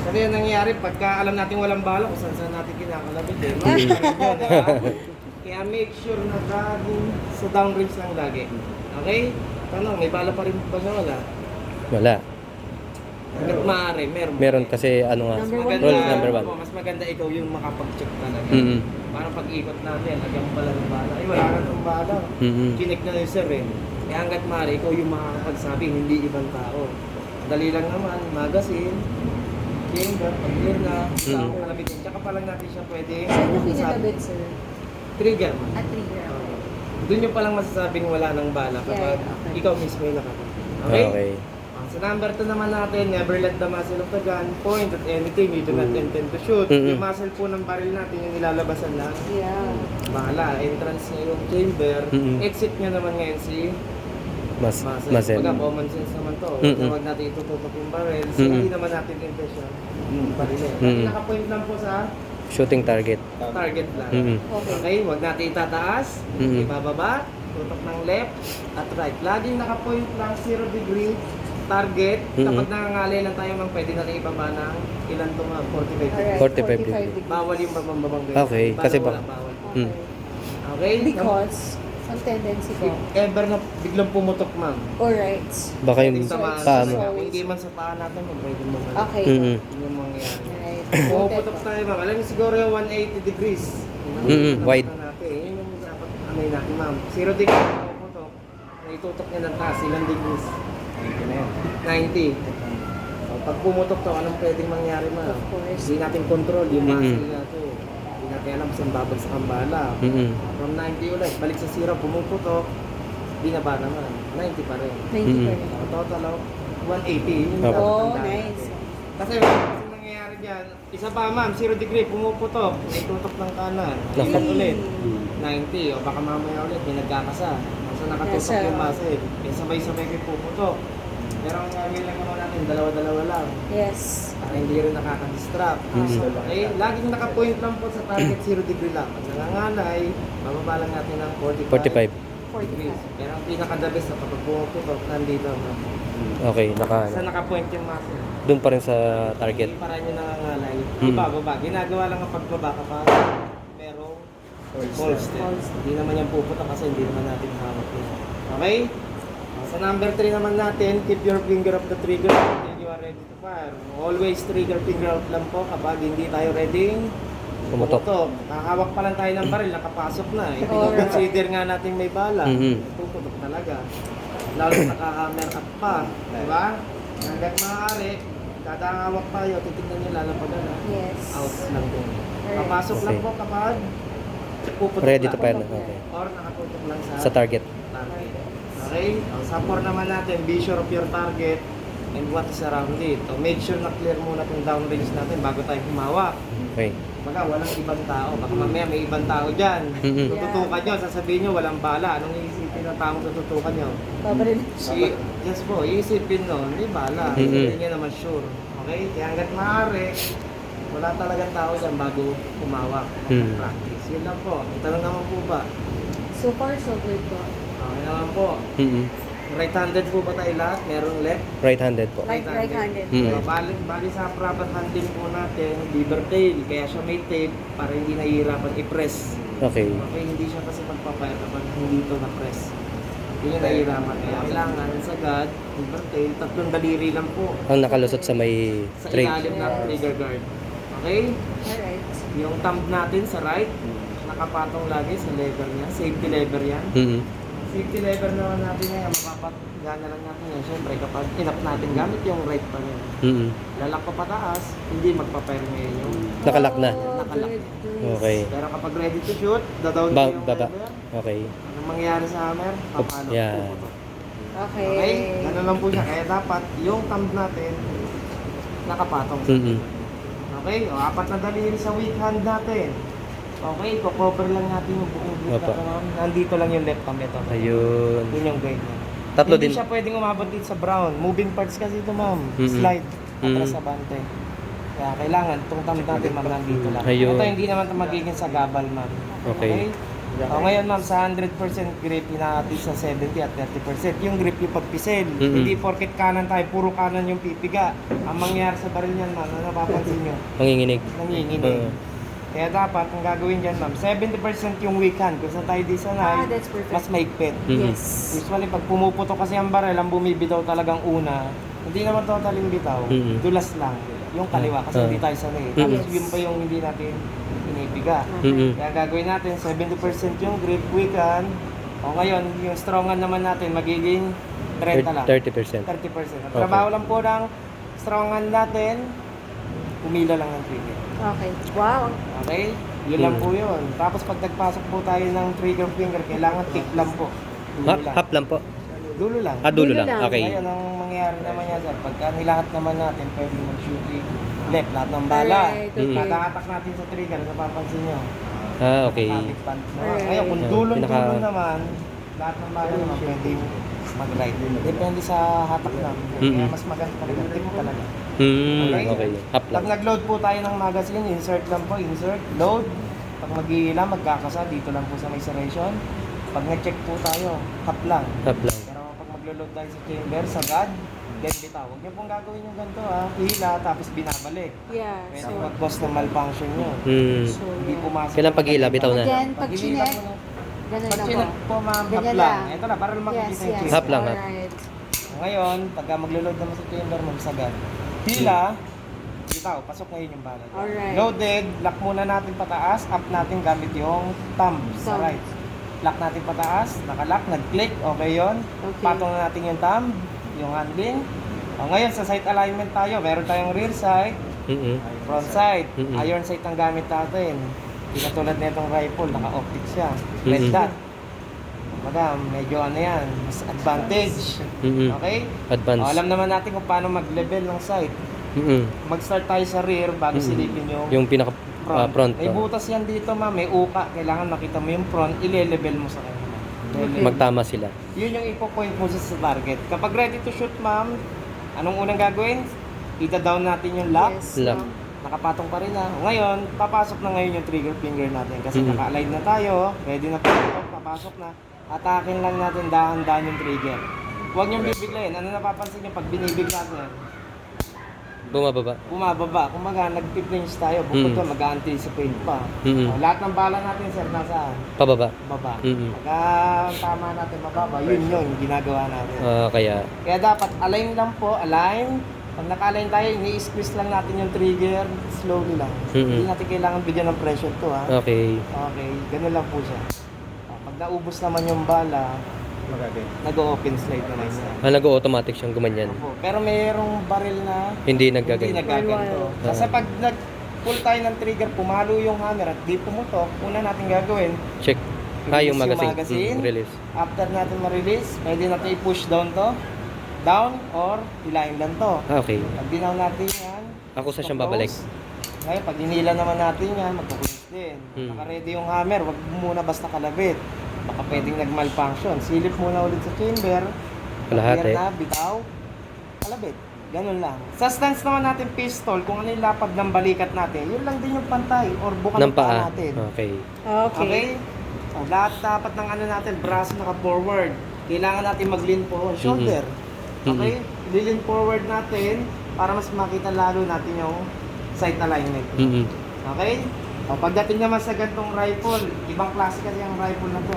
Kasi yung nangyayari, pagka alam natin walang bala, kung saan natin kinakalabit eh. Kaya make sure na laging sa downrange lang lagi. Okay? Tanong, may bala pa rin ba siya? Wala. Wala. Hanggat maaari, meron. Meron kasi ano nga. Rule number 1. Mas maganda ikaw yung makapag-check talaga. Mm-hmm. Parang pag-ikot natin, lagyan mo pala ng bala. Ay, wala na ng bala. Mm-hmm. Kinik na yung sir eh. Kaya hanggat maaari, ikaw yung makakapagsabi, hindi ibang tao. Dali lang naman, magazine, chamber, pag-clear na, saan ko kalabitin. Tsaka pa lang natin siya pwede. Saan na pinagabit, sir? Trigger. At trigger. Doon yung palang masasabing wala ng bala kapag okay. ikaw mismo yung nakapag. Okay? Okay. Sa number 2 naman natin, never let the muzzle of the gun point at anything you do not intend to shoot. Mm-hmm. Yung muzzle po ng baril natin, yung nilalabasan lang. Yeah. Bahala, entrance niya yung chamber. Mm-hmm. Exit niya naman ngayon si muzzle. Muzzle. Pagka common sense naman to. Mm-hmm. Huwag natin itututok yung baril. So, Mm-hmm. hindi naman natin intention. Baril eh. Mm-hmm. Nakapoint lang po sa Shooting target. target lang. Mm-hmm. Okay, huwag natin itataas, Mm-hmm. ibababa, tutok ng left at right. Laging nakapoint lang 0 degree target. Mm-hmm. Kapag nangangalay lang tayo, mang pwede natin ibaba ng ilan to nga, 45 degree. Alright, 45 degree. degrees. Bawal yung babang Okay, kasi wala, ba- bawal. Okay. Okay? Because, ang tendency ko. If ever na biglang pumutok, ma'am. Alright. Baka yung Pwedeng tamaan paa sa- mo. Hindi man sa paa natin, pwede mo man. Okay. Mm-hmm. Yun yung mangyayari. Right. Pumuputok tayo, ma'am. Alam niyo siguro yung 180 degrees. Wide. Natin. Yun yung dapat amay natin, ma'am. 0 degree pumuputok. Naitutok niya ng taas, ilang degrees? 90. So, pag pumutok to, anong pwedeng mangyari, ma'am? Of course. Hindi natin control yung Mm-hmm. muscle natin. Hindi natin alam saan babagsak ang bala. Mm-hmm. From 90 ulit, balik sa 0, pumuputok. Di na ba naman? 90 pa rin. 90 pa rin. So, total of 180. Yun yung Okay. dapat Oh, tandaan nice. natin. Kasi nangyayari dyan, isa pa ma'am, 0 degree, pumuputok, may tutok ng kanan. Naku. Ikot ulit, 90, o baka mamaya ulit, may nagkakasa. So nakatutok Yes, sir. yung muscle, eh, sabay-sabay kayo puputok. Pero ang gagawin lang naman natin, dalawa-dalawa lang, Yes. para hindi rin nakaka-distract. Mhm. So, eh, laging nakapoint lang po sa target 0 degree lang. Pag nangangalay, bababa lang natin ng 45 degrees. 45. Pero ang pinaka-the best na kapag pumuputok, nandito ma'am. Okay, Sa nakapoint yung muscle. doon pa rin sa target. Hindi para nyo nangangalay. Hmm. Ibababa. Ginagawa lang ang pagbaba kapag merong holster. Hindi naman yan puputok kasi hindi naman natin hawak yun. Okay? Sa number 3 naman natin, keep your finger off the trigger until you are ready to fire. Always trigger finger out lang po kapag hindi tayo ready Pumutok. Nakahawak pa lang tayo ng baril, nakapasok na. Hindi Alright. consider nga natin may bala. Mhm. Puputok talaga. Lalo naka-hammer up pa. Diba? Hanggang maaari, dadangawak tayo, titignan nyo lalapagan na. Yes. Out lang din. Alright. Papasok lang Okay. po kapag puputok Ready lang. to fire na. Okay. Or nakatutok lang Sa target. target. Okay? Sa 4 naman natin, be sure of your target and what is around it. So, make sure na clear muna itong downrange natin bago tayo humawak. Okay. Baga, walang ibang tao. Baka mamaya may ibang tao dyan. Mhm. Tututukan nyo, sasabihin nyo, walang bala. Anong iisipin ng taong tututukan nyo? Babaril. Yes po, iisipin no, hindi bala. Mhm. Hindi nyo naman sure. Okay? Kaya hanggat maaari, wala talagang tao dyan bago humawak. Mhm. Practice. Yun lang po. Ito lang naman po ba? So far, so good po. Okay naman po. Mm-hmm. Right-handed po ba tayo lahat? Merong left? Right-handed po. Right-handed. Mm. So, bali sa proper handling po natin, liver tail. Kaya siya may tape para hindi nahihirapan i-press. Okay. Okay, hindi siya kasi magpapayat kapag hindi ito na-press. Yun yung nahihirapan. Kaya kailangan sagad, liver tail, 3 daliri lang po Ang nakalusot sa may sa trigger. ilalim ng trigger guard. Okay? Alright. Yung thumb natin sa right, nakapatong lagi sa lever niya. Safety lever yan. Mm-hmm. Safety lever naman natin ngayon, mapapagana lang natin yan. Siyempre, kapag inap natin gamit yung right pa rin. Mm-hmm. Lalak pa pataas, hindi magpapire ngayon yung Nakalak na. Oh, Nakalak. good. Okay. pero kapag ready to shoot, down yung Baba. lever. Okay. Anong mangyayari sa hammer? Papalo. Yan. Puputok. Okay. Okay? Ganun lang po siya. Kaya dapat yung thumb natin nakapatong. Mm-hmm. Okay? O, 4 na daliri sa weak hand natin. Okay? Cover lang natin yung buong grip Opo. na ma'am. Nandito lang yung left thumb ito. Ayun. Yun yung guide niya. Tatlo Hindi din. siya pwedeng umabot dito sa brown. Moving parts kasi ito ma'am. Mm-mm. Slide. Atras Mm. sa bante. Kaya kailangan itong thumb natin ma'am nandito lang. Ayun. Ito hindi naman ito magiging sa gabal ma'am. Okay. Ngayon ma'am, sa 100% grip, inaati sa 70 at 30%. Yung grip yung pagpisel. Hindi porket kanan tayo, puro kanan yung pipiga. Ang mangyayari sa baril niyan ma'am, ano napapansin nyo? Manginginig. Nanginginig. Kaya dapat, ang gagawin dyan ma'am, 70% yung weak hand. Kung saan tayo di sanay, That's perfect. mas maigpit. Yes. Usually, pag pumuputok kasi ang baril, ang bumibitaw talagang una, hindi naman totaling bitaw, dulas lang. Yung kaliwa, kasi hindi tayo sanay. Tapos Yes. yun pa yung hindi natin inibiga. Kaya gagawin natin, 70% yung grip, weak hand. O ngayon, yung strong hand naman natin, magiging 30 lang. 30%. 30%. Ang trabaho lang po ng strong hand natin, umila lang ng trigger. Okay. Wow. Okay? Yun lang po yun. Tapos pag nagpasok po tayo ng trigger finger, kailangan tip lang po. Dulo lang. Half lang po. Dulo lang. Dulo Dulo lang. lang. Okay. Ngayon, ang mangyayari naman yan, sir, pagka nilahat naman natin, pwede mag-shooting left, lahat ng bala. Alright, okay. Natatak natin sa trigger, napapansin nyo. Okay. Kapit pant naman. Alright. Ngayon, kung dulo-dulo Pinaka- naman, lahat ng bala naman pwede mag-right. Depende sa hatak namin. Kaya mas maganda talaga. Tip talaga. Okay. Half lang. Pag nag-load po tayo ng magazine, insert lang po, insert, load. Pag mag-iila, magkakasa, dito lang po sa may serration. Pag nag-check po tayo, half lang. Half lang. Pero pag mag-load tayo sa chamber, sagad, then bitaw. Huwag niyo pong gagawin yung ganito ha. Hila, tapos binabalik. Yeah. Pwede So, mag-cause ng malfunction yun. so Hindi pumasok. Kailan pag-ila, bitaw na. Again, pag Pag-ila chinek, po na. ganun Pag lang chinek po. po ma'am, half Ganyan lang. lang. Ito na, para makikita Yes, yung yes. chamber. Half lang, half. Alright. Ngayon, pagka mag-load naman sa chamber, magsagad. Hila, bitaw, pasok ngayon yung bala. Alright. Loaded, lock muna natin pataas, up natin gamit yung thumb sa Thumb. right. Lock natin pataas, nakalock, nag-click, okay yon. Okay. Patong na natin yung thumb, yung handling. O ngayon, sa sight alignment tayo, meron tayong rear sight, front sight, iron sight ang gamit natin. Hindi katulad na itong rifle, naka-optic siya. Red dot. Madam, medyo ano yan, mas advantage. Okay? Advance. O, alam naman natin kung paano mag-level ng sight. Mag-start tayo sa rear bago silipin Yung pinaka front. May butas yan dito ma'am, may uka. Kailangan makita mo yung front, ile-level mo sa kanya ma'am. Level. Magtama sila. Yun yung ipo-point mo sa target. Kapag ready to shoot ma'am, anong unang gagawin? Ita-down natin yung lock. Yes. Lock. Nakapatong pa rin na. Ngayon, papasok na ngayon yung trigger finger natin. Kasi naka-align na tayo, ready na po, papasok na. Atakin lang natin dahan-dahan yung trigger. Huwag niyong bibiglayin. Ano napapansin niyo pag binibigla natin? Bumababa. Bumababa. Kumbaga, nag-pinch tayo. Bukod doon, mag-anticipate pa. O, lahat ng bala natin, sir, nasa Pababa. baba. Pagka tama natin mababa, yun yung ginagawa natin. Kaya. Kaya dapat align lang po, align. Pag naka-align tayo, ini-squeeze lang natin yung trigger, slowly lang. Hindi natin kailangan bigyan ng pressure to ha. Okay. Okay, ganun lang po siya. Pag naubos naman yung bala, nag-open slide naman siya. Nag-automatic siyang gumanyan. Opo. Pero mayroong baril na Hindi hindi naggaganyan. nagaganto. Kasi pag nag-pull tayo ng trigger, pumalo yung hammer at di pumutok, una natin gagawin, Check. Yung Release yung magazine. magazine. Release. after natin ma-release, pwede natin i-push down to, down or hilahin lang to. Okay. Pag dinaw natin yan, Ako sa siyang close. babalik. Ngayon, pag dinila naman natin yan, magkukulis din. Naka-ready yung hammer, wag muna basta kalabit. Baka pwedeng nag-malfunction. Silip muna ulit sa chamber. Kalahati. Clear na, bitaw, kalabit. Ganun lang. Sa stance naman natin pistol, kung ano yung lapad ng balikat natin, yun lang din yung pantay or bukan Ng ng paa paa. natin. Okay. Okay? O, lahat dapat ng ano natin, braso naka-forward. Kailangan natin mag-lean forward, shoulder. Okay? Lean forward natin para mas makita lalo natin yung sight alignment. Okay? O, pagdating naman sa gantong rifle, ibang klase kasi ang rifle na to.